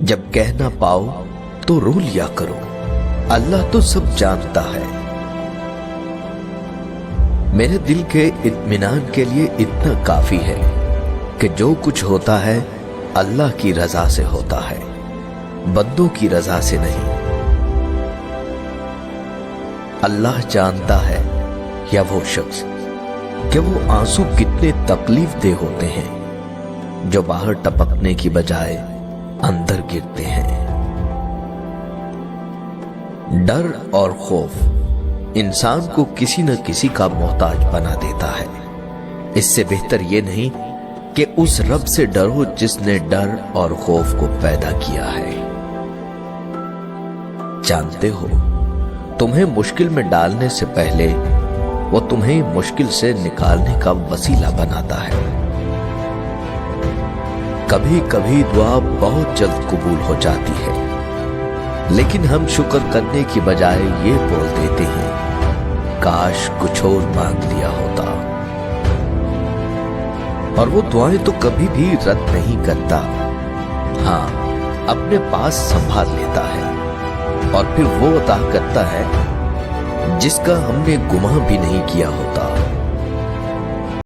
جب کہہ نہ پاؤ تو رو لیا کرو، اللہ تو سب جانتا ہے۔ میرے دل کے اطمینان کے لیے اتنا کافی ہے کہ جو کچھ ہوتا ہے اللہ کی رضا سے ہوتا ہے، بندوں کی رضا سے نہیں۔ اللہ جانتا ہے یا وہ شخص کہ وہ آنسو کتنے تکلیف دہ ہوتے ہیں جو باہر ٹپکنے کی بجائے اندر گرتے ہیں۔ ڈر اور خوف انسان کو کسی نہ کسی کا محتاج بنا دیتا ہے۔ اس سے بہتر یہ نہیں کہ اس رب سے ڈرو جس نے ڈر اور خوف کو پیدا کیا ہے۔ جانتے ہو تمہیں مشکل میں ڈالنے سے پہلے وہ تمہیں مشکل سے نکالنے کا وسیلہ بناتا ہے۔ کبھی کبھی دعا بہت جلد قبول ہو جاتی ہے، لیکن ہم شکر کرنے کی بجائے یہ بول دیتے ہیں کاش کچھ اور مانگ لیا ہوتا۔ اور وہ دعائیں تو کبھی بھی رد نہیں کرتا، ہاں اپنے پاس سنبھال لیتا ہے اور پھر وہ عطا کرتا ہے جس کا ہم نے گمان بھی نہیں کیا ہوتا۔